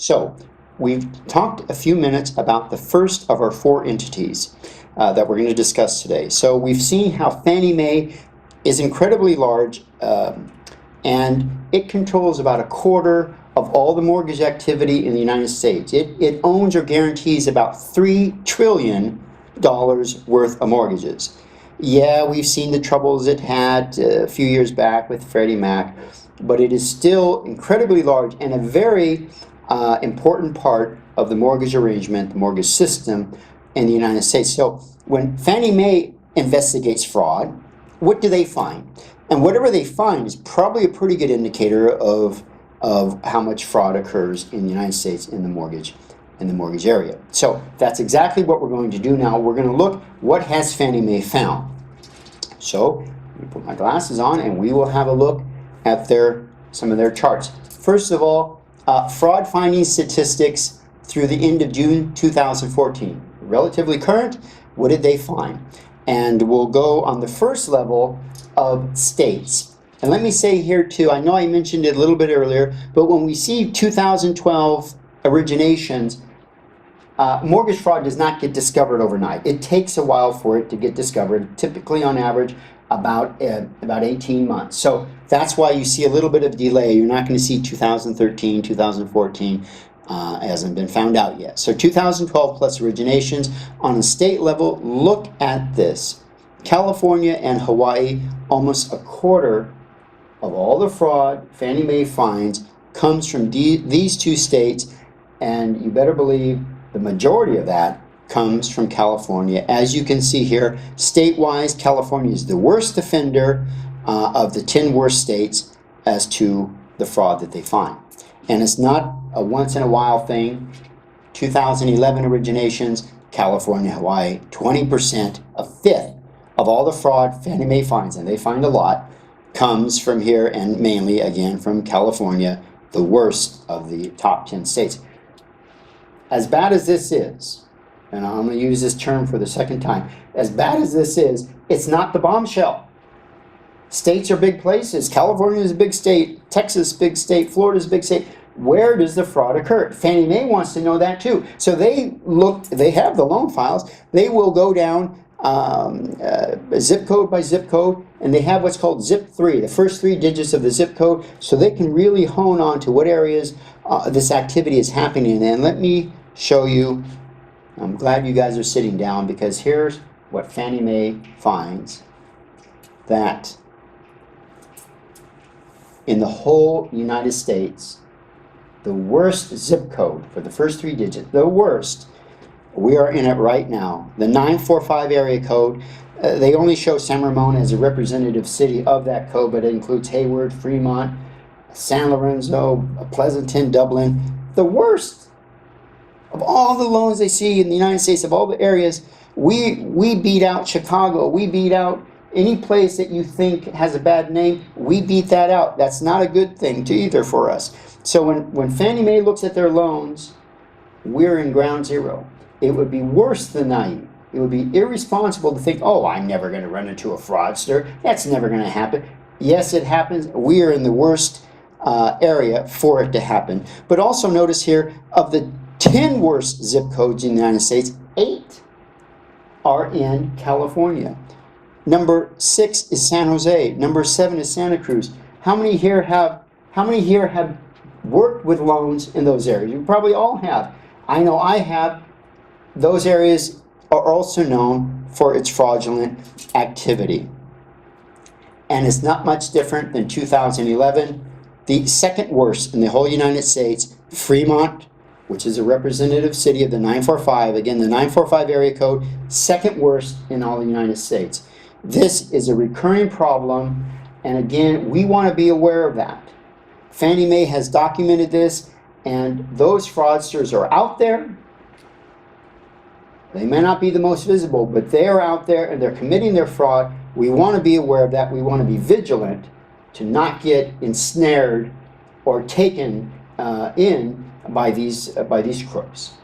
So we've talked a few minutes about the first of our four entities that we're going to discuss today. So we've seen how Fannie Mae is incredibly large, and it controls about a quarter of all the mortgage activity in the United States. It owns or guarantees about $3 trillion worth of mortgages. Yeah, we've seen the troubles it had a few years back with Freddie Mac, but it is still incredibly large and a very important part of the mortgage arrangement, the mortgage system in the United States. So when Fannie Mae investigates fraud, what do they find? And whatever they find is probably a pretty good indicator of how much fraud occurs in the United States in the mortgage area. So that's exactly what we're going to do now. We're going to look what has Fannie Mae found. So let me put my glasses on and we will have a look at some of their charts. First of all, fraud finding statistics through the end of June 2014. Relatively current. What did they find? And we'll go on the first level of states. And let me say here too, I know I mentioned it a little bit earlier, but when we see 2012 originations, mortgage fraud does not get discovered overnight. It takes a while for it to get discovered, typically on average about 18 months. So that's why you see a little bit of delay. You're not going to see 2013, 2014 hasn't been found out yet. So 2012 plus originations on a state level, look at this. California and Hawaii, almost a quarter of all the fraud Fannie Mae finds comes from these two states, and you better believe the majority of that comes from California. As you can see here, state-wise, California is the worst offender of the 10 worst states as to the fraud that they find. And it's not a once-in-a-while thing. 2011 originations, California, Hawaii, 20%, a fifth of all the fraud Fannie Mae finds, and they find a lot, comes from here, and mainly, again, from California, the worst of the top 10 states. As bad as this is, and I'm going to use this term for the second time, as bad as this is, it's not the bombshell. States are big places. California is a big state. Texas, big state. Florida is a big state. Where does the fraud occur? Fannie Mae wants to know that too. So they have the loan files. They will go down zip code by zip code, and they have what's called zip 3, the first 3 digits of the zip code, so they can really hone on to what areas this activity is happening in. And let me show you. I'm glad you guys are sitting down, because here's what Fannie Mae finds, that in the whole United States, the worst zip code for the first 3 digits, the worst, we are in it right now, the 945 area code. They only show San Ramon as a representative city of that code, but it includes Hayward, Fremont, San Lorenzo, Pleasanton, Dublin. The worst of all the loans they see in the United States, of all the areas, we beat out Chicago. We beat out any place that you think has a bad name. We beat that out. That's not a good thing to either for us. So when Fannie Mae looks at their loans, we're in ground zero. It would be worse than naive. It would be irresponsible to think, oh, I'm never going to run into a fraudster. That's never going to happen. Yes, it happens. We are in the worst area for it to happen. But also notice here, of the 10 worst zip codes in the United States, 8 are in California. Number 6 is San Jose. Number 7 is Santa Cruz. How many here have worked with loans in those areas? You probably all have. I know I have. Those areas are also known for its fraudulent activity. And it's not much different than 2011. The second worst in the whole United States, Fremont, which is a representative city of the 945. Again, the 945 area code, second worst in all the United States. This is a recurring problem, and again, we want to be aware of that. Fannie Mae has documented this, and those fraudsters are out there. They may not be the most visible, but they are out there and they're committing their fraud. We want to be aware of that. We want to be vigilant to not get ensnared or taken in by these crooks.